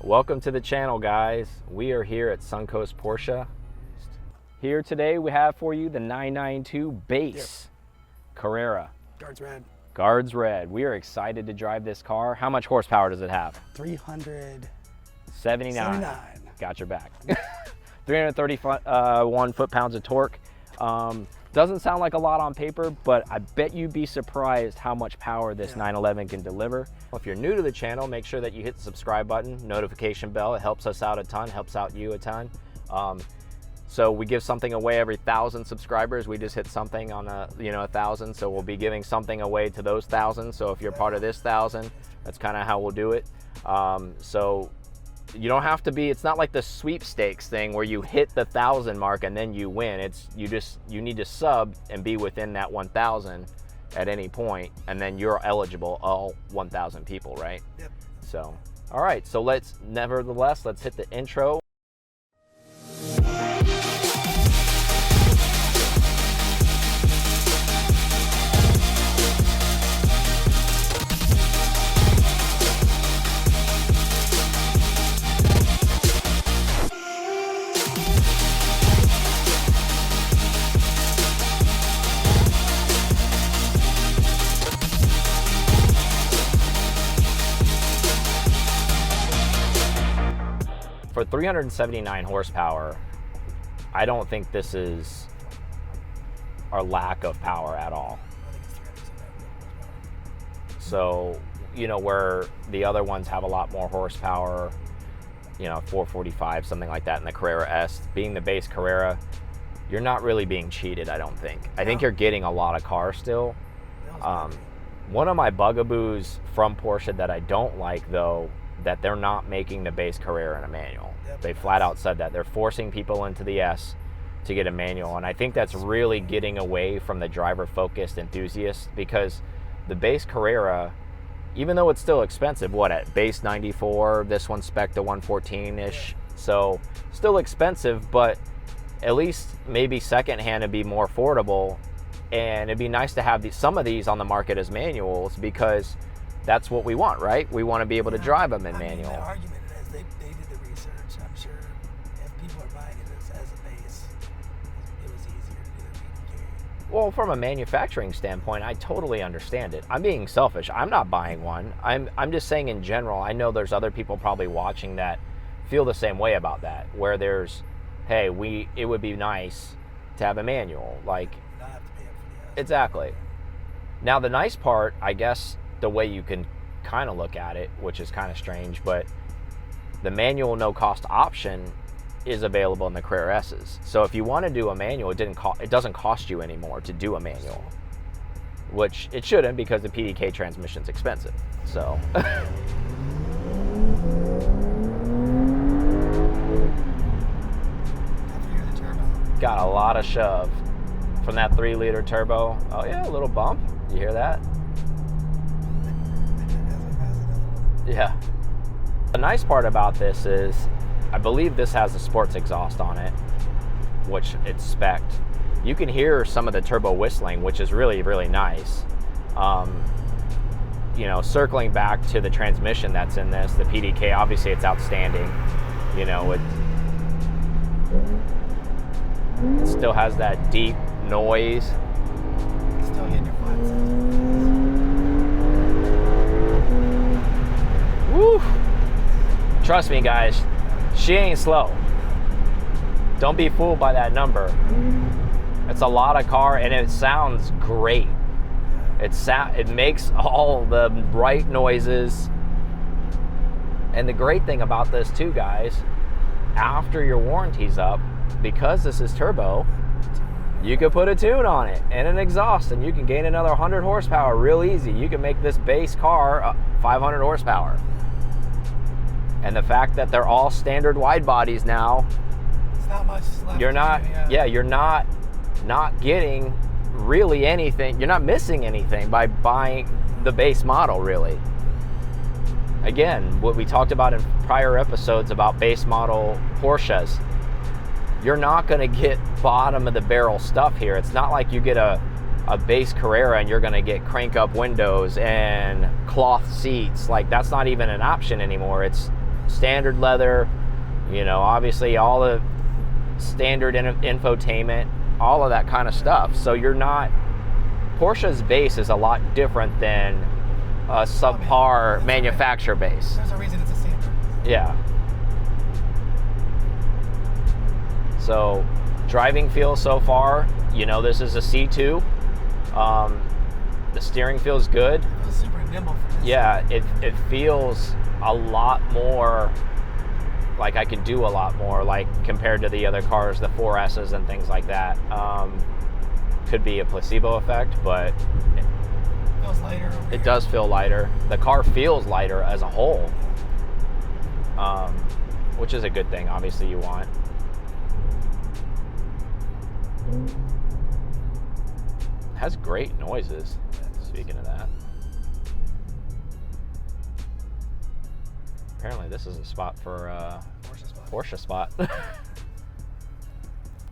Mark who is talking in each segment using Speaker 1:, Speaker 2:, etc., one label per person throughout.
Speaker 1: Welcome to the channel, guys. We are here at Suncoast Porsche. Here today we have for you the 992 base Carrera.
Speaker 2: Guards red.
Speaker 1: Guards red. We are excited to drive this car. How much horsepower does it have?
Speaker 2: 379.
Speaker 1: Got your back. 331 foot-pounds of torque. Doesn't sound like a lot on paper, but I bet you'd be surprised how much power this 911 can deliver. If you're new to the channel, make sure that you hit the subscribe button, notification bell. It helps us out a ton, helps out you a ton. So we give something away every 1,000 subscribers. We just hit something on 1,000, so we'll be giving something away to those 1,000. So if you're part of this 1,000, that's kind of how we'll do it. So you don't have to be, it's not like the sweepstakes thing where you hit the 1,000 mark and then you win. It's you need to sub and be within that 1,000 at any point, and then you're eligible, all 1,000 people, right?
Speaker 2: Yep.
Speaker 1: So, all right, so let's hit the intro. For 379 horsepower, I don't think this is our lack of power at all. So, where the other ones have a lot more horsepower, 445, something like that in the Carrera S, being the base Carrera, you're not really being cheated, I don't think. I think you're getting a lot of cars still. One of my bugaboos from Porsche that I don't like, though, that they're not making the base Carrera in a manual. They flat out said that. They're forcing people into the S to get a manual, and I think that's really getting away from the driver-focused enthusiast, because the base Carrera, even though it's still expensive, at base 94, this one's spec to 114-ish, so still expensive, but at least maybe secondhand would be more affordable, and it'd be nice to have some of these on the market as manuals, because that's what we want, right? We want to be able to drive them in manual.
Speaker 2: The argument is they did the research. I'm sure if people are buying it as a base, it was easier to do the PDK.
Speaker 1: Well, from a manufacturing standpoint, I totally understand it. I'm being selfish. I'm not buying one. I'm just saying in general, I know there's other people probably watching that feel the same way about that, where there's, hey, it would be nice to have a manual. Like,
Speaker 2: not have to pay up for the
Speaker 1: exactly. Now, the nice part, I guess, the way you can kind of look at it, which is kind of strange, but the manual no cost option is available in the Carrera S's. So if you want to do a manual, it doesn't cost you anymore to do a manual, which it shouldn't, because the PDK transmission's expensive. So got a lot of shove from that 3-liter turbo. Oh yeah, a little bump. You hear that? Yeah. The nice part about this is, I believe this has a sports exhaust on it, which it's spec'd. You can hear some of the turbo whistling, which is really, really nice. Circling back to the transmission that's in this, the PDK, obviously it's outstanding. It still has that deep noise.
Speaker 2: Still getting your flat sensor.
Speaker 1: Woo! Trust me, guys, she ain't slow. Don't be fooled by that number. It's a lot of car, and it sounds great. It makes all the right noises. And the great thing about this too, guys, after your warranty's up, because this is turbo, you can put a tune on it and an exhaust, and you can gain another 100 horsepower real easy. You can make this base car 500 horsepower. And the fact that they're all standard wide bodies now,
Speaker 2: it's not much left.
Speaker 1: You're not getting really anything. You're not missing anything by buying the base model, really. Again, what we talked about in prior episodes about base model Porsches, you're not going to get bottom of the barrel stuff here. It's not like you get a base Carrera and you're going to get crank up windows and cloth seats. Like, that's not even an option anymore. It's standard leather, obviously all the standard infotainment, all of that kind of stuff. So Porsche's base is a lot different than a subpar manufacturer base.
Speaker 2: There's a reason it's a standard.
Speaker 1: Yeah. So, driving feel so far, this is a C2. The steering feels good.
Speaker 2: It feels super nimble for this.
Speaker 1: Yeah, it feels a lot more like I could do a lot more, like compared to the other cars, the 4S's and things like that. Could be a placebo effect, but
Speaker 2: It feels lighter over
Speaker 1: it
Speaker 2: here.
Speaker 1: does feel lighter. The car feels lighter as a whole, which is a good thing. Obviously, you want. It has great noises. Speaking of that, apparently this is a spot for Porsche spot.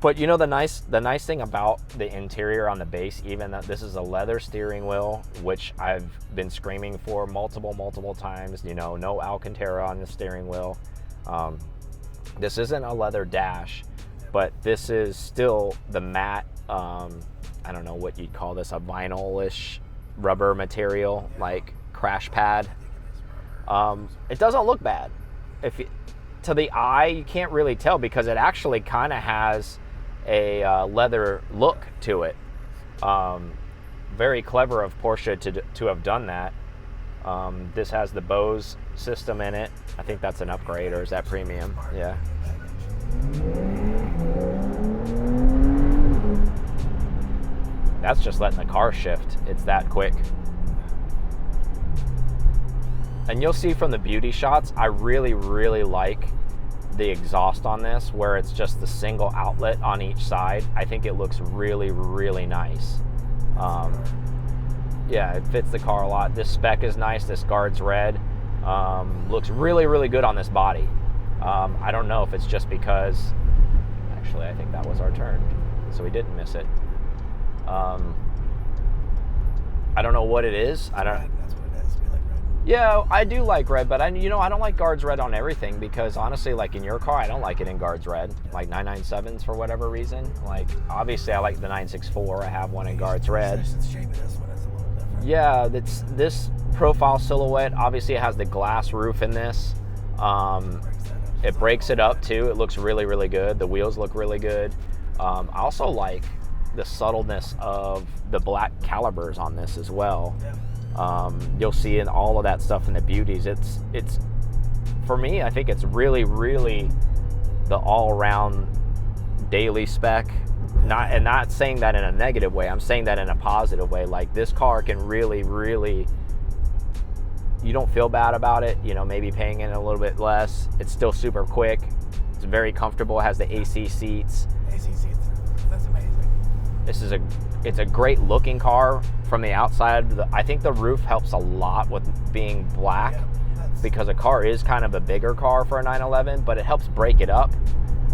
Speaker 1: But the nice thing about the interior on the base, even that this is a leather steering wheel, which I've been screaming for multiple times. No Alcantara on the steering wheel. This isn't a leather dash, but this is still the matte. I don't know what you'd call this, a vinyl-ish rubber material, like crash pad. It doesn't look bad. To the eye, you can't really tell because it actually kind of has a leather look to it. Very clever of Porsche to have done that. This has the Bose system in it. I think that's an upgrade, or is that premium? Yeah. That's just letting the car shift. It's that quick. And you'll see from the beauty shots, I really, really like the exhaust on this, where it's just the single outlet on each side. I think it looks really, really nice. Yeah, it fits the car a lot. This spec is nice. This guard's red. Looks really, really good on this body. I don't know if it's just because, actually, I think that was our turn, so we didn't miss it. I don't know what it is.
Speaker 2: That's what it is. We like red.
Speaker 1: Yeah, I do like red, but I don't like guards red on everything because honestly, like in your car, I don't like it in guards red, like 997s for whatever reason. Like obviously, I like the 964. I have one in guards red.
Speaker 2: The shape of this one is a little different.
Speaker 1: Yeah, this profile silhouette. Obviously, it has the glass roof in this. It breaks it up too. It looks really, really good. The wheels look really good. I also like the subtleness of the black calibers on this as well.
Speaker 2: Yeah.
Speaker 1: You'll see in all of that stuff in the beauties. It's for me, I think it's really, really the all-around daily spec. Not saying that in a negative way. I'm saying that in a positive way. Like this car can really, really, you don't feel bad about it. Maybe paying in a little bit less. It's still super quick. It's very comfortable. It has the AC seats.
Speaker 2: AC seats. That's amazing.
Speaker 1: It's a great looking car from the outside. I think the roof helps a lot with being black, because a car is kind of a bigger car for a 911, but it helps break it up.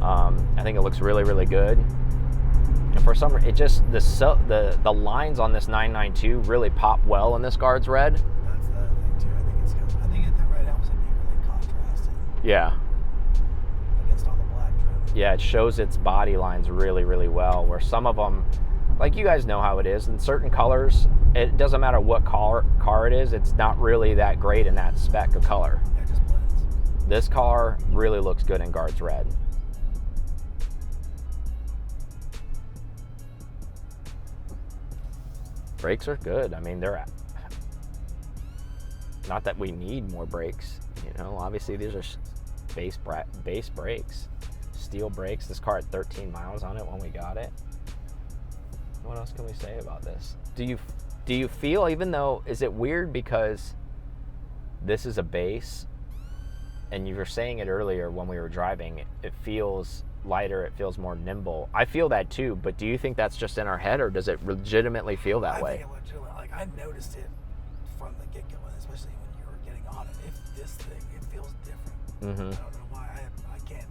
Speaker 1: I think it looks really, really good. And for some, it just the lines on this 992 really pop well in this guard's red.
Speaker 2: That's the other thing too. I think the red helps it be really contrasted.
Speaker 1: Yeah.
Speaker 2: Against all the black trim.
Speaker 1: Yeah, it shows its body lines really, really well, where some of them, like you guys know how it is, in certain colors, it doesn't matter what car it is, it's not really that great in that spec of color.
Speaker 2: It just blends.
Speaker 1: This car really looks good in guards red. Brakes are good. I mean, they're not that we need more brakes. Obviously these are base brakes, steel brakes. This car had 13 miles on it when we got it. What else can we say about this? Do you feel, even though, is it weird because this is a base, and you were saying it earlier when we were driving, it feels lighter, it feels more nimble. I feel that too, but do you think that's just in our head, or does it legitimately feel that way?
Speaker 2: I think it legitimately, like, I noticed it from the get-go, especially when you were getting on it. If this thing, it feels different.
Speaker 1: Mm-hmm.
Speaker 2: I don't know why. I can't.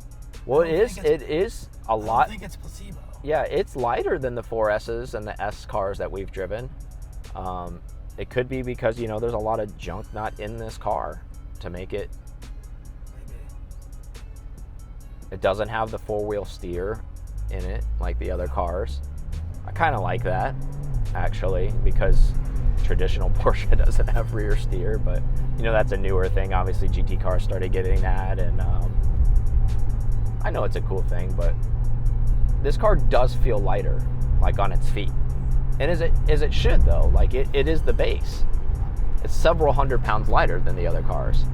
Speaker 1: Well, it is a lot.
Speaker 2: I think it's placebo.
Speaker 1: Yeah, it's lighter than the 4S's and the S cars that we've driven. It could be because, there's a lot of junk not in this car to make it.
Speaker 2: Maybe.
Speaker 1: It doesn't have the four-wheel steer in it like the other cars. I kind of like that, actually, because traditional Porsche doesn't have rear steer, but, that's a newer thing. Obviously, GT cars started getting that, and I know it's a cool thing, but this car does feel lighter, like on its feet. And as it should, though. Like, it is the base. It's several hundred pounds lighter than the other cars.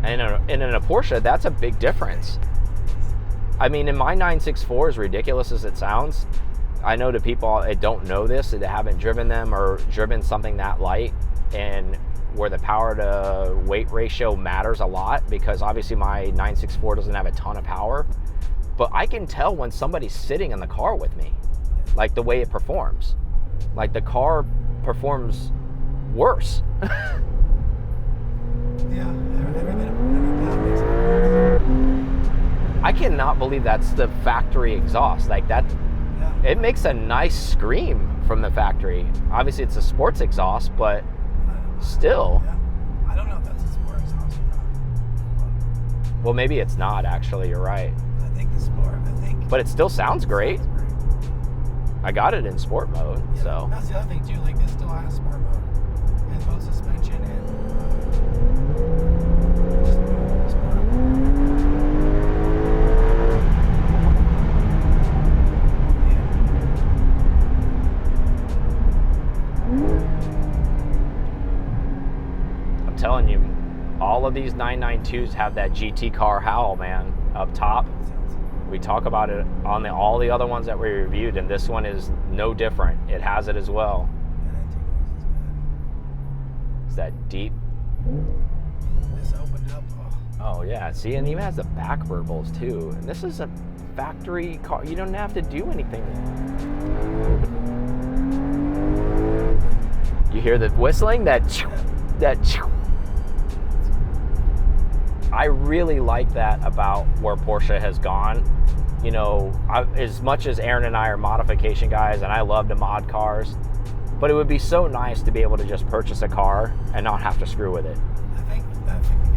Speaker 1: And in a Porsche, that's a big difference. I mean, in my 964, as ridiculous as it sounds, I know to people that don't know this, that haven't driven them or driven something that light, and where the power to weight ratio matters a lot, because obviously my 964 doesn't have a ton of power. But I can tell when somebody's sitting in the car with me, like the way it performs. Like, the car performs worse.
Speaker 2: Yeah, every pound makes it.
Speaker 1: I cannot believe that's the factory exhaust. Like, that,
Speaker 2: Yeah.
Speaker 1: it makes a nice scream from the factory. Obviously, it's a sports exhaust, but still.
Speaker 2: Yeah. I don't know if that's a sport exhaust or not.
Speaker 1: Well, maybe it's not, actually. You're right.
Speaker 2: I think the sport,
Speaker 1: But it still sounds great. I got it in sport mode,
Speaker 2: Yeah,
Speaker 1: so.
Speaker 2: that's the other thing too. Like, this still has sport mode, and both suspension and sport mode.
Speaker 1: I'm telling you, all of these 992s have that GT car howl, man, up top. We talk about it on all the other ones that we reviewed, and this one is no different. It has it as well. It's that deep.
Speaker 2: This opened up.
Speaker 1: Oh yeah, see, and it even has the back burbles too. And this is a factory car. You don't have to do anything. You hear the whistling? That. I really like that about where Porsche has gone. As much as Aaron and I are modification guys, and I love to mod cars, but it would be so nice to be able to just purchase a car and not have to screw with it.
Speaker 2: I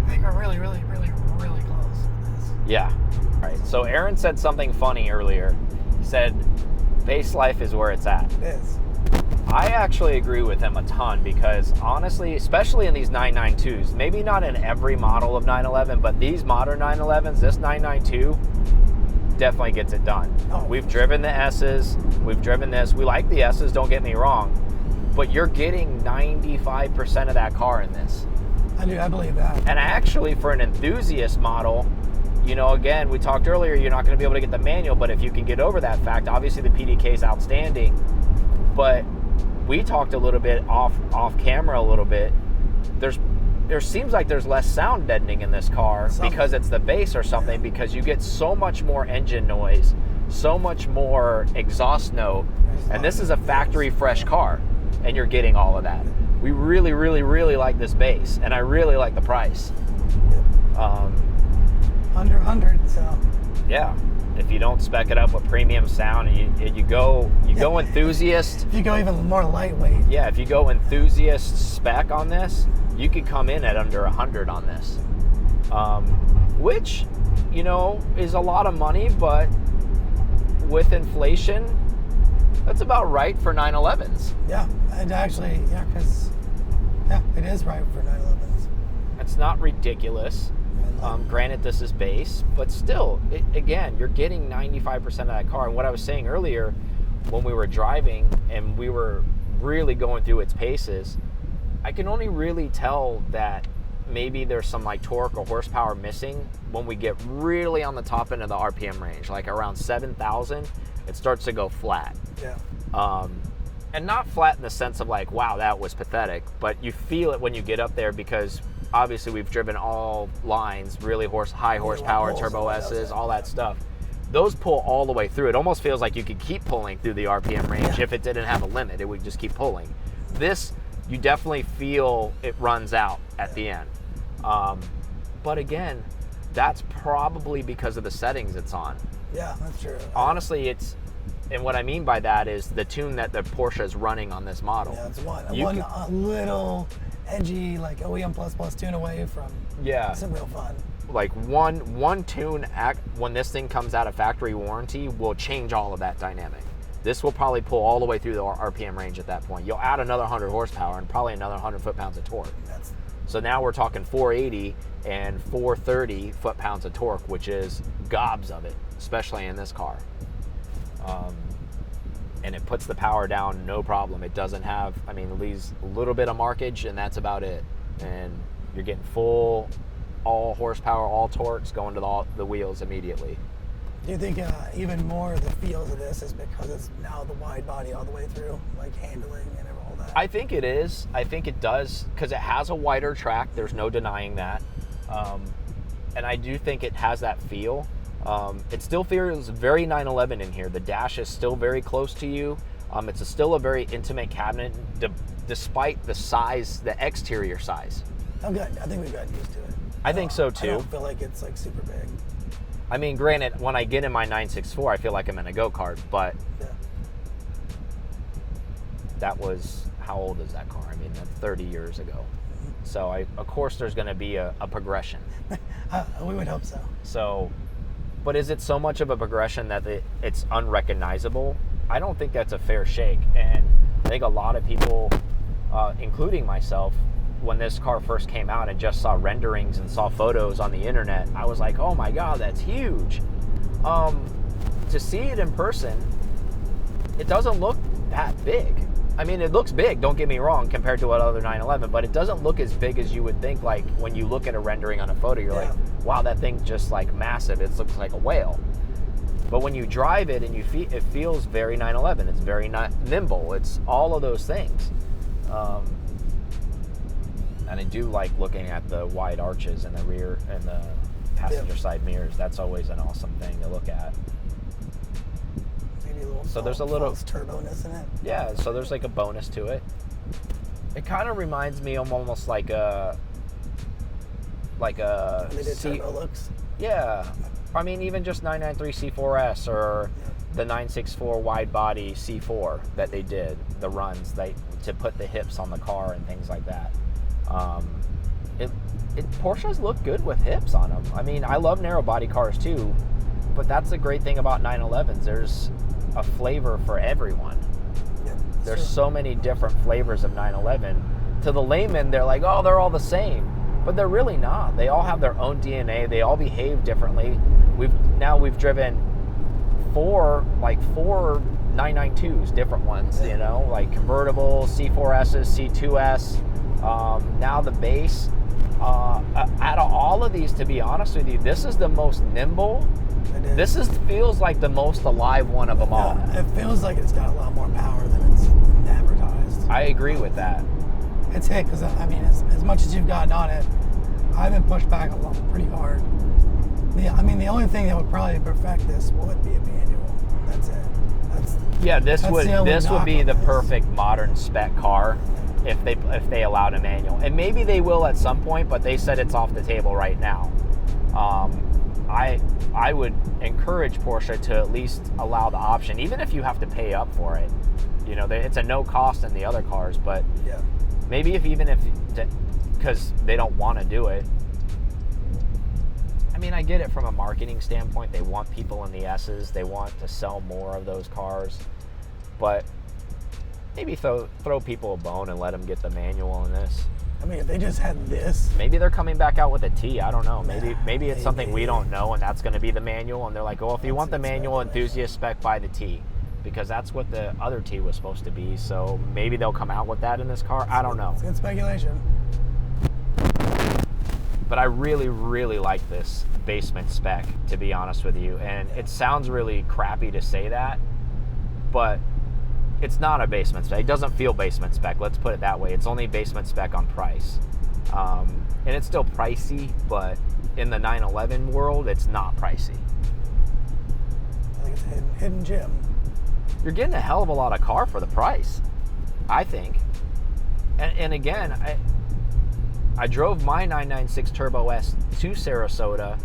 Speaker 2: think we're really, really, really, really close with this.
Speaker 1: Yeah. All right. So Aaron said something funny earlier. He said, base life is where it's at.
Speaker 2: It is.
Speaker 1: I actually agree with him a ton, because honestly, especially in these 992s, maybe not in every model of 911, but these modern 911s, this 992 definitely gets it done.
Speaker 2: Oh.
Speaker 1: We've driven the S's, we've driven this. We like the S's, don't get me wrong, but you're getting 95% of that car in this.
Speaker 2: I believe that.
Speaker 1: And actually, for an enthusiast model, again, we talked earlier, you're not going to be able to get the manual, but if you can get over that fact, obviously the PDK is outstanding. But we talked a little bit off camera a little bit. There seems like there's less sound deadening in this car because it's the bass or something, because you get so much more engine noise, so much more exhaust note, and this is a factory fresh car, and you're getting all of that. We really, really, really like this bass, and I really like the price.
Speaker 2: Under 100, so.
Speaker 1: Yeah. If you don't spec it up with premium sound, and you go enthusiast.
Speaker 2: If you go even more lightweight.
Speaker 1: Yeah, if you go enthusiast spec on this, you could come in at under 100 on this, which, is a lot of money, but with inflation, that's about right for 911s.
Speaker 2: Yeah, and actually, because it is right for 911s.
Speaker 1: It's not ridiculous. Granted, this is base, but still, again, you're getting 95% of that car. And what I was saying earlier, when we were driving and we were really going through its paces, I can only really tell that maybe there's some like torque or horsepower missing when we get really on the top end of the RPM range, like around 7,000, it starts to go flat.
Speaker 2: Yeah.
Speaker 1: And not flat in the sense of like, wow, that was pathetic, but you feel it when you get up there because obviously we've driven all lines, really high horsepower, turbo S's, all that stuff. Those pull all the way through. It almost feels like you could keep pulling through the RPM range if it didn't have a limit. It would just keep pulling. This, you definitely feel it runs out at the end. But again, that's probably because of the settings it's on.
Speaker 2: Yeah, that's true.
Speaker 1: Honestly, and what I mean by that is the tune that the Porsche is running on this model.
Speaker 2: Yeah, it's a little edgy, like OEM++ tune away from some real fun.
Speaker 1: Like one tune when this thing comes out of factory warranty will change all of that dynamic. This will probably pull all the way through the RPM range at that point. You'll add another 100 horsepower and probably another 100 foot-pounds of torque. So now we're talking 480 and 430 foot-pounds of torque, which is gobs of it, especially in this car. And it puts the power down no problem. It doesn't have, it leaves a little bit of markage and that's about it. And you're getting full, all horsepower, all torques going to the wheels immediately.
Speaker 2: Do you think even more of the feels of this is because it's now the wide body all the way through, like handling and all that?
Speaker 1: I think it is. I think it does because it has a wider track. There's no denying that. And I do think it has that feel. It still feels very 911 in here. The dash is still very close to you. It's still a very intimate cabinet despite the size, the exterior size.
Speaker 2: I'm good. I think we've gotten used to it.
Speaker 1: I think so too.
Speaker 2: I don't feel like it's like super big.
Speaker 1: Granted, when I get in my 964, I feel like I'm in a go-kart, but that was, how old is that car? That's 30 years ago. Mm-hmm. So of course there's going to be a progression.
Speaker 2: We would hope so.
Speaker 1: But is it so much of a progression that it's unrecognizable? I don't think that's a fair shake. And I think a lot of people, including myself, when this car first came out and just saw renderings and saw photos on the internet, I was like, oh my God, that's huge. To see it in person, it doesn't look that big. It looks big, don't get me wrong, compared to what other 911, but it doesn't look as big as you would think. Like when you look at a rendering on a photo, you're like, wow, that thing's just like massive. It looks like a whale. But when you drive it and it feels very 911. It's very nimble. It's all of those things. And I do like looking at the wide arches and the rear and the passenger side mirrors. That's always an awesome thing to look at. So there's a little
Speaker 2: turbo-ness in it.
Speaker 1: Yeah, so there's like a bonus to it. It kind of reminds me of almost like a
Speaker 2: They did turbo looks.
Speaker 1: Yeah. Even just 993 C4S or the 964 wide body C4 that they did, the runs to put the hips on the car and things like that. Porsches look good with hips on them. I love narrow body cars too, but that's the great thing about 911s. There's a flavor for everyone. There's so many different flavors of 911. To the layman, they're like, oh, they're all the same, but they're really not. They all have their own DNA. They all behave differently. We've driven four 992s, different ones, like convertible, C4Ss, C2S. Now the base. Out of all of these, to be honest with you, this is the most nimble. This feels like the most alive one of them all.
Speaker 2: It feels like it's got a lot more power than it's advertised.
Speaker 1: I agree with that.
Speaker 2: It's hit because as much as you've gotten on it, I've been pushed back a lot, pretty hard. The only thing that would probably perfect this would be a manual. That's it.
Speaker 1: This would be the perfect modern spec car if they allowed a manual, and maybe they will at some point. But they said it's off the table right now. I would encourage Porsche to at least allow the option, even if you have to pay up for it. It's a no cost in the other cars, but maybe because they don't want to do it. I get it from a marketing standpoint. They want people in the S's. They want to sell more of those cars, but maybe throw people a bone and let them get the manual in this.
Speaker 2: If they just had this.
Speaker 1: Maybe they're coming back out with a T. I don't know. Maybe it's something we don't know, and that's going to be the manual. And they're like, if you want the manual enthusiast spec, buy the T. because that's what the other T was supposed to be. So maybe they'll come out with that in this car. I don't know.
Speaker 2: It's good speculation.
Speaker 1: But I really, really like this basement spec, to be honest with you. And it sounds really crappy to say that, but it's not a basement spec. It doesn't feel basement spec. Let's put it that way. It's only basement spec on price. And it's still pricey, but in the 911 world, it's not pricey.
Speaker 2: I think it's a hidden gem.
Speaker 1: You're getting a hell of a lot of car for the price, I think. And again, I drove my 996 Turbo S to Sarasota.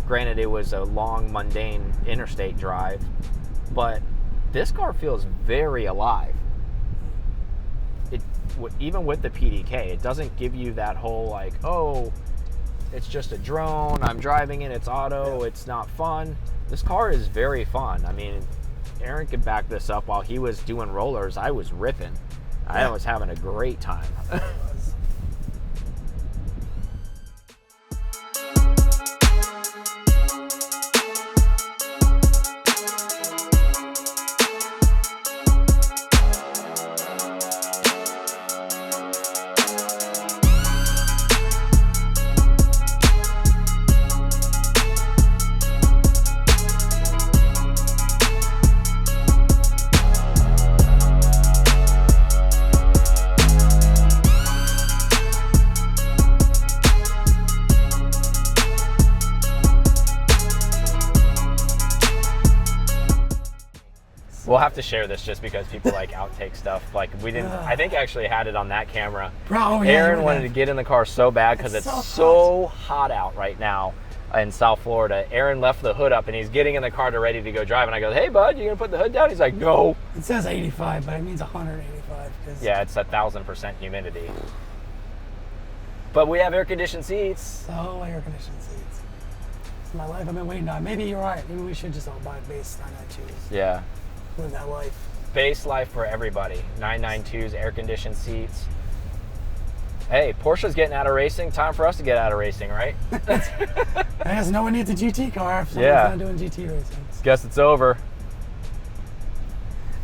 Speaker 1: Granted, it was a long, mundane interstate drive, but this car feels very alive. Even with the PDK, it doesn't give you that whole like, oh, it's just a drone, I'm driving it, it's auto, it's not fun. This car is very fun. I mean, Aaron could back this up. While he was doing rollers, I was ripping. I was having a great time. We'll have to share this just because people like outtake stuff. Like we didn't, I think I actually had it on that camera.
Speaker 2: Bro,
Speaker 1: Aaron wanted to get in the car so bad because it's so hot out right now in South Florida. Aaron left the hood up and he's getting in the car to ready to go drive. And I go, hey bud, you gonna put the hood down? He's like, no.
Speaker 2: It says 85, but it means 185.
Speaker 1: Yeah, it's 1,000% humidity. But we have air conditioned seats.
Speaker 2: So air conditioned seats. It's my life I've been waiting on. Maybe you're right. Maybe we should just all buy base 992s.
Speaker 1: Yeah.
Speaker 2: Live that life.
Speaker 1: Base life for everybody. 992s, air conditioned seats. Hey, Porsche's getting out of racing. Time for us to get out of racing, right?
Speaker 2: I guess no one needs a GT car if someone's not doing GT racing.
Speaker 1: Guess it's over.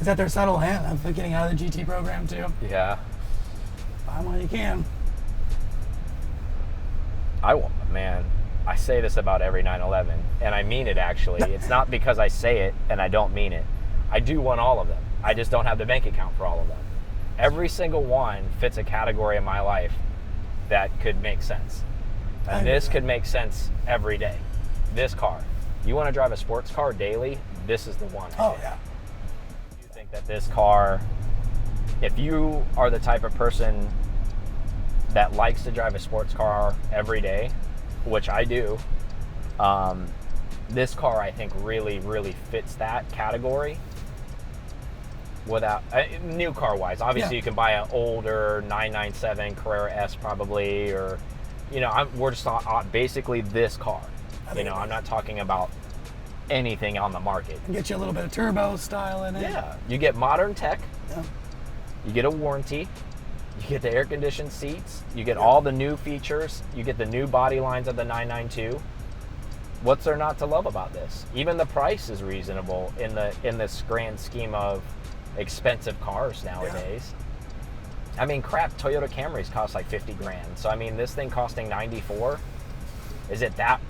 Speaker 2: Is that their subtle hint of getting out of the GT program too?
Speaker 1: Yeah.
Speaker 2: Buy them while you can.
Speaker 1: Man, I say this about every 911, and I mean it actually. It's not because I say it and I don't mean it. I do want all of them. I just don't have the bank account for all of them. Every single one fits a category in my life that could make sense. And this could make sense every day. This car. You want to drive a sports car daily? This is the one.
Speaker 2: Oh, yeah.
Speaker 1: You think that this car, if you are the type of person that likes to drive a sports car every day, which I do, this car I think really, really fits that category. Without new car wise, obviously you can buy an older 997 Carrera S probably, or we're just on basically this car. I'm not talking about anything on the market.
Speaker 2: And get you a little bit of turbo style in it.
Speaker 1: Yeah, you get modern tech. Yeah. You get a warranty. You get the air conditioned seats. You get all the new features. You get the new body lines of the 992. What's there not to love about this? Even the price is reasonable in this grand scheme of expensive cars nowadays. Yeah. I mean, crap, Toyota Camrys cost like 50 grand. So I mean, this thing costing 94, is it that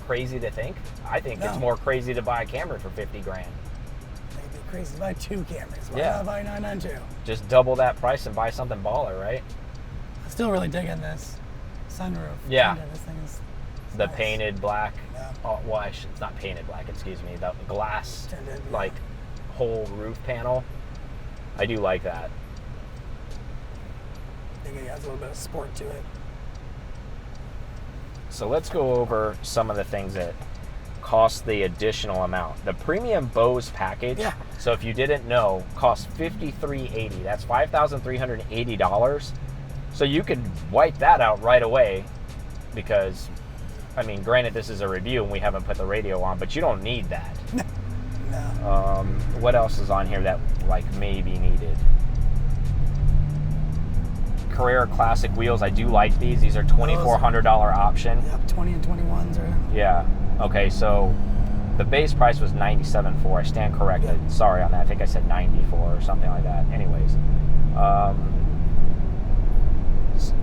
Speaker 1: crazy to think? I think it's more crazy to buy a Camry for 50 grand.
Speaker 2: It'd be crazy to buy 2 Camrys. Why not buy 992?
Speaker 1: Just double that price and buy something baller, right?
Speaker 2: I'm still really digging this sunroof.
Speaker 1: Yeah.
Speaker 2: This thing is
Speaker 1: the
Speaker 2: nice.
Speaker 1: Painted black.
Speaker 2: Yeah.
Speaker 1: Oh, well, it's not painted black, excuse me. The glass,
Speaker 2: Tinted, yeah.
Speaker 1: like, whole roof panel. I do like that.
Speaker 2: I think it has a little bit of sport to it.
Speaker 1: So let's go over some of the things that cost the additional amount. The premium Bose package, so if you didn't know, costs $5,380. That's $5,380. So you could wipe that out right away because, I mean, granted this is a review and we haven't put the radio on, but you don't need that.
Speaker 2: No.
Speaker 1: What else is on here that like may be needed? Carrera Classic wheels. I do like these. These are $2,400 option.
Speaker 2: Yep, 20 and 21s are.
Speaker 1: Yeah. Okay, so The base price was $97,400. I stand corrected.
Speaker 2: Yeah.
Speaker 1: Sorry on that. I think I said $94,000 or something like that. Anyways,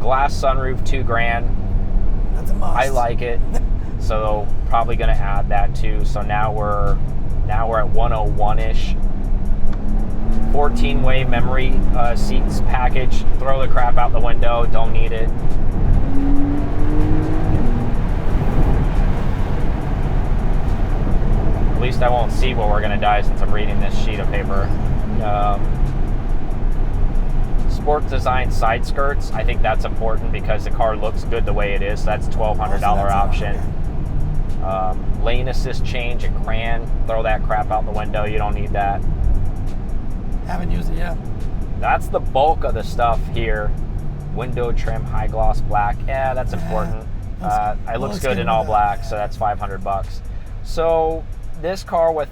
Speaker 1: glass sunroof, $2,000.
Speaker 2: That's a must.
Speaker 1: I like it, so probably going to add that too. So now we're at 101-ish. 14-way memory seats package. Throw the crap out the window. Don't need it. At least I won't see where we're going to die since I'm reading this sheet of paper. Sport design side skirts. I think that's important because the car looks good the way it is. So that's $1,200 option. Lane assist change and cran. Throw that crap out the window. You don't need that.
Speaker 2: Haven't used it yet.
Speaker 1: That's the bulk of the stuff here. Window trim, high gloss black. Yeah, that's important. It looks good in all black, so that's $500. So this car with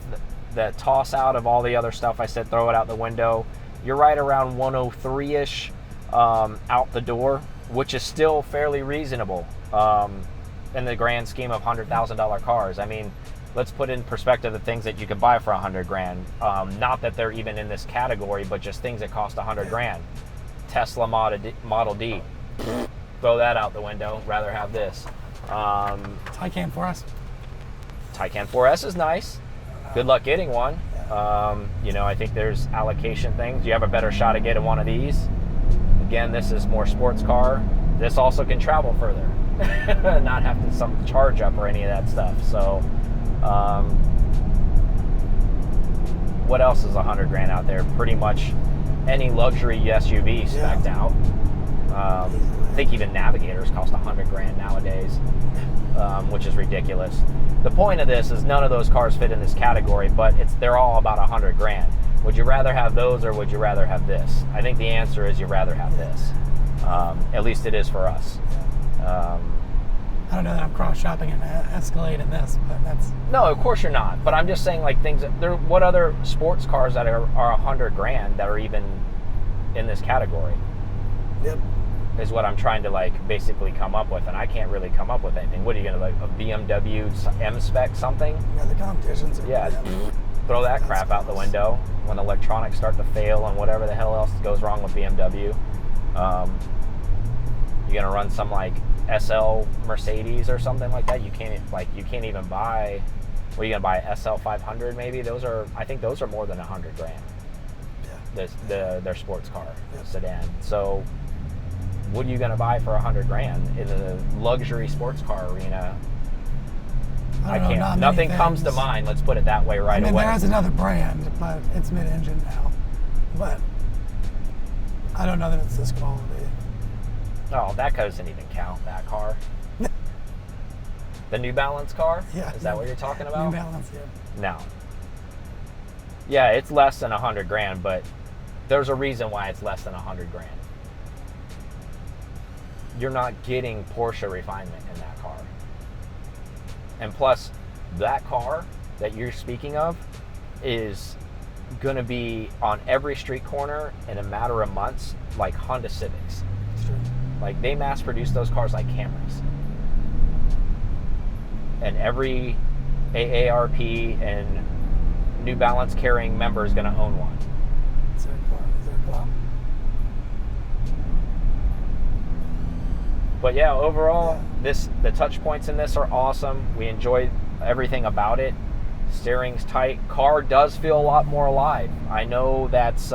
Speaker 1: the toss out of all the other stuff I said, throw it out the window, you're right around 103-ish out the door, which is still fairly reasonable in the grand scheme of $100,000 cars. I mean, let's put in perspective the things that you could buy for $100,000. Not that they're even in this category, but just things that cost $100,000. Tesla Model D. Throw that out the window. Rather have this.
Speaker 2: Taycan 4S.
Speaker 1: Taycan 4S is nice. Good luck getting one. I think there's allocation things. You have a better shot at getting one of these. Again, this is more sports car. This also can travel further. Not have to some charge up or any of that stuff. So, what else is $100,000 out there? Pretty much any luxury SUV spec'd out. I think even Navigators cost $100,000 nowadays, which is ridiculous. The point of this is none of those cars fit in this category, but they're all about $100,000. Would you rather have those or would you rather have this? I think the answer is you'd rather have this. At least it is for us.
Speaker 2: I don't know that I'm cross-shopping and Escalade in this, but that's...
Speaker 1: No, of course you're not. But I'm just saying, like, what other sports cars that are $100,000 that are even in this category?
Speaker 2: Yep.
Speaker 1: Is what I'm trying to, like, basically come up with, and I can't really come up with anything. What are you going to, like, a BMW M-Spec something?
Speaker 2: Yeah, the competitions are...
Speaker 1: Yeah, throw that crap out the window when electronics start to fail and whatever the hell else goes wrong with BMW. You're going to run some, like, SL Mercedes or something like that. You can't even buy. What are you gonna buy? SL 500 maybe? I think those are more than $100,000. Yeah. Their sports car sedan. So, what are you gonna buy for $100,000 in the luxury sports car arena? I can't. Nothing comes to mind. Let's put it that way away.
Speaker 2: There is another brand, but it's mid-engine now. But I don't know that it's this quality.
Speaker 1: Oh, that doesn't even count, that car. The New Balance car?
Speaker 2: Yeah.
Speaker 1: Is that what you're talking about?
Speaker 2: New Balance, yeah.
Speaker 1: No. Yeah, it's less than $100,000, but there's a reason why it's less than $100,000. You're not getting Porsche refinement in that car. And plus, that car that you're speaking of is going to be on every street corner in a matter of months, like Honda Civics.
Speaker 2: Sure.
Speaker 1: Like, they mass produce those cars like cameras. And every AARP and New Balance carrying member is going to own one.
Speaker 2: Is there a club?
Speaker 1: But yeah, overall, the touch points in this are awesome. We enjoy everything about it. Steering's tight. Car does feel a lot more alive. I know that's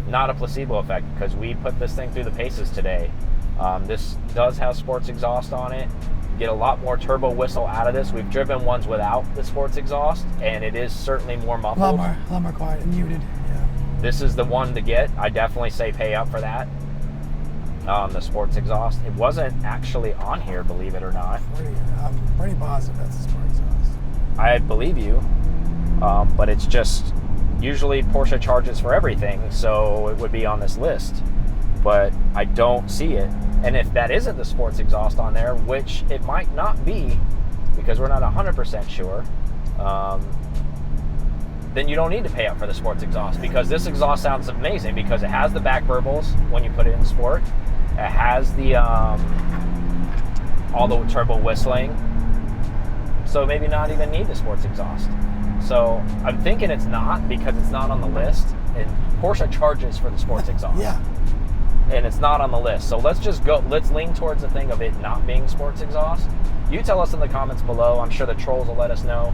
Speaker 1: not a placebo effect because we put this thing through the paces today. This does have sports exhaust on it. Get a lot more turbo whistle out of this. We've driven ones without the sports exhaust, and it is certainly more muffled.
Speaker 2: A lot more quiet and muted. Yeah.
Speaker 1: This is the one to get. I definitely say pay up for that. The sports exhaust. It wasn't actually on here, believe it or not.
Speaker 2: I'm pretty positive that's the sports exhaust.
Speaker 1: I believe you, but it's just usually Porsche charges for everything, so it would be on this list. But I don't see it. And if that isn't the sports exhaust on there, which it might not be, because we're not 100% sure, then you don't need to pay up for the sports exhaust, because this exhaust sounds amazing because it has the back burbles when you put it in sport. It has the all the turbo whistling. So maybe not even need the sports exhaust. So I'm thinking it's not, because it's not on the list, and Porsche charges for the sports exhaust.
Speaker 2: Yeah.
Speaker 1: And it's not on the list. So let's lean towards the thing of it not being sports exhaust. You tell us in the comments below. I'm sure the trolls will let us know.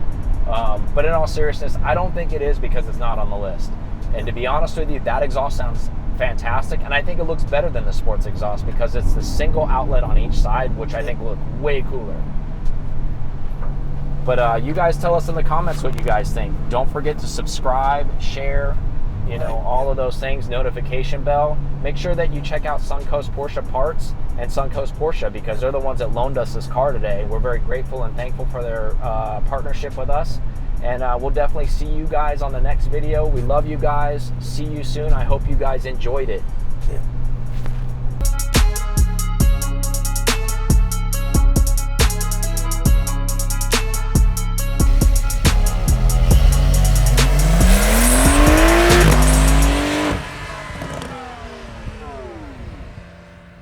Speaker 1: But in all seriousness, I don't think it is, because it's not on the list. And to be honest with you, that exhaust sounds fantastic, and I think it looks better than the sports exhaust, because it's the single outlet on each side, which I think look way cooler. But you guys tell us in the comments what you guys think. Don't forget to subscribe, share, all of those things, notification bell. Make sure that you check out Suncoast Porsche Parts and Suncoast Porsche, because they're the ones that loaned us this car today. We're very grateful and thankful for their partnership with us. And we'll definitely see you guys on the next video. We love you guys. See you soon. I hope you guys enjoyed it.